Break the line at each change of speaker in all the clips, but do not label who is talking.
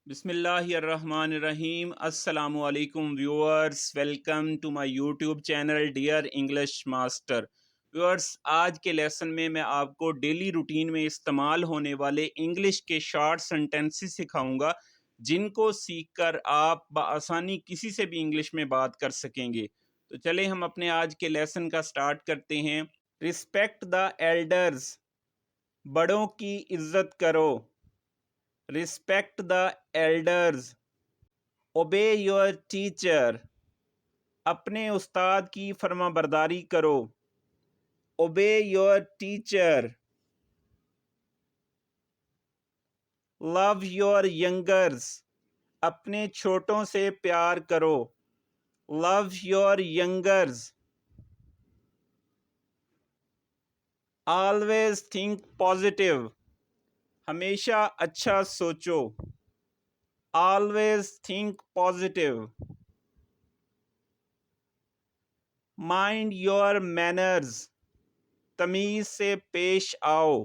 बिस्मिल्लाहिर्रहमानिर्रहीम। अस्सलामु अलैकुम viewers, welcome to my YouTube channel dear English master. Viewers, आज के लेसन में मैं आपको डेली रूटीन में इस्तेमाल होने वाले इंग्लिश के शॉर्ट सेंटेंसेस सिखाऊंगा, जिनको सीखकर आप बआसानी किसी से भी इंग्लिश में बात कर सकेंगे। तो चले हम अपने आज के लेसन का स्टार्ट करते हैं। रिस्पेक्ट द एल्डर्स, बड़ों की इज्जत करो। Respect the elders. Obey your teacher. अपने उस्ताद की फरमाबरदारी करो। Obey your teacher. Love your youngers. अपने छोटों से प्यार करो। Love your youngers. Always think positive. हमेशा अच्छा सोचो। Always think positive. Mind your manners. तमीज से पेश आओ।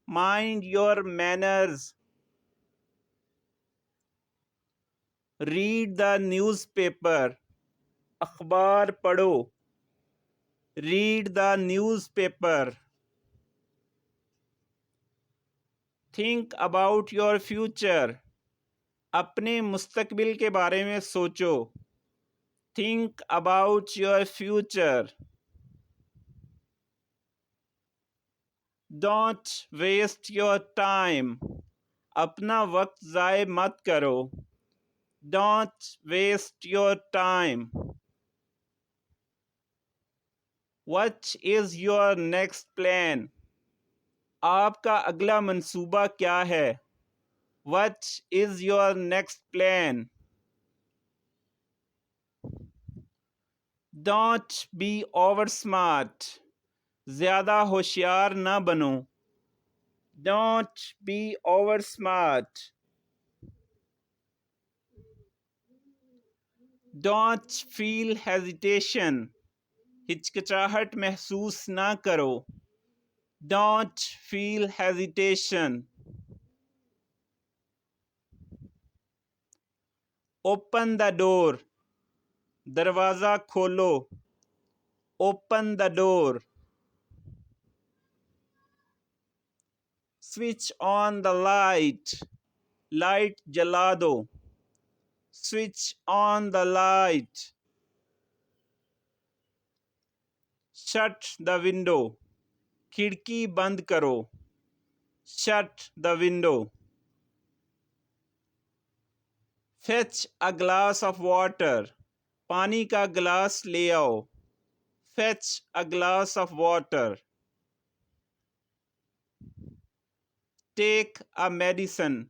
Mind your manners. Read the newspaper. अखबार पढ़ो। Read the newspaper. Think about your future. अपने मुस्तकबिल के बारे में सोचो। Think about your future. Don't waste your time. अपना वक्त ज़ाय मत करो। Don't waste your time. What is your next plan? आपका अगला मंसूबा क्या है? What is your next plan? Don't be over smart. ज़्यादा होशियार ना बनो। Don't be over smart. Don't feel hesitation. हिचकिचाहट महसूस ना करो। Don't feel hesitation. Open the door. दरवाज़ा खोलो। Open the door. Switch on the light. Light जला दो। Switch on the light. Shut the window. खिड़की बंद करो। Shut the window. Fetch a glass of water. पानी का गिलास ले आओ। Fetch a glass of water. Take a medicine.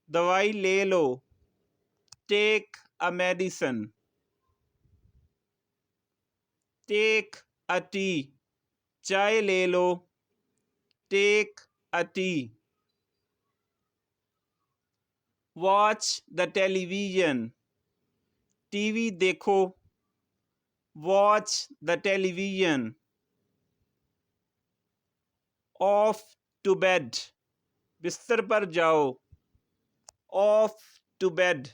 दवाई ले लो। Take a medicine. Take a tea. चाय ले लो। Take a tea. Watch the television. TV देखो। Watch the television. Off to bed. बिस्तर पर जाओ। Off to bed.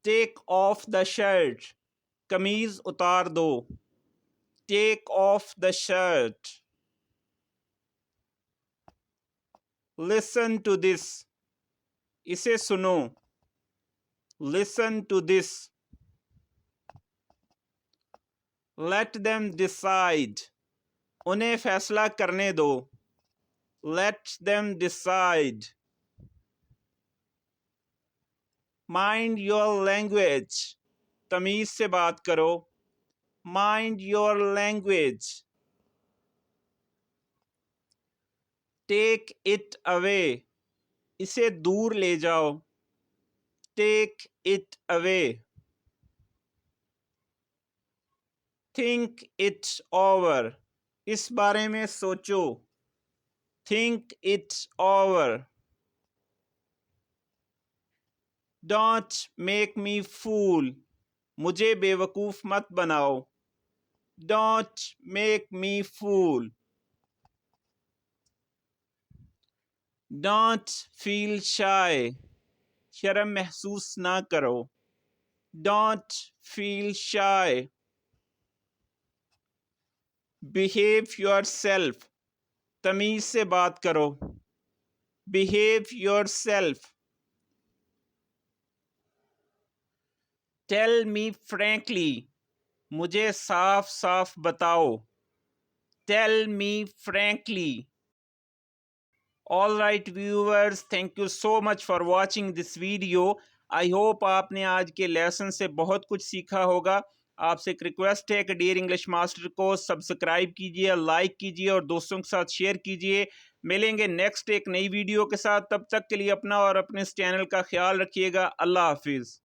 Take off the shirt. कमीज उतार दो। Take off the shirt. Listen to this. इसे सुनो। Listen to this. Let them decide. उन्हें फैसला करने दो। Let them decide. Mind your language. तमीज से बात करो। Mind your language. Take it away. इसे दूर ले जाओ। Take it away. Think it over. इस बारे में सोचो। Think it over. Don't make me fool. मुझे बेवकूफ मत बनाओ। Don't make me fool. Don't feel shy, शर्म महसूस ना करो। Don't feel shy. Behave yourself, तमीज से बात करो। Behave yourself. Tell me frankly, मुझे साफ साफ बताओ। Tell me frankly. All right viewers, thank you so much for watching this video. I hope आपने आज के लेसन से बहुत कुछ सीखा होगा। आपसे एक रिक्वेस्ट है कि डियर इंग्लिश मास्टर को सब्सक्राइब कीजिए, लाइक कीजिए और दोस्तों के साथ शेयर कीजिए। मिलेंगे नेक्स्ट एक नई वीडियो के साथ, तब तक के लिए अपना और अपने इस चैनल का ख्याल रखिएगा। अल्लाह हाफिज़।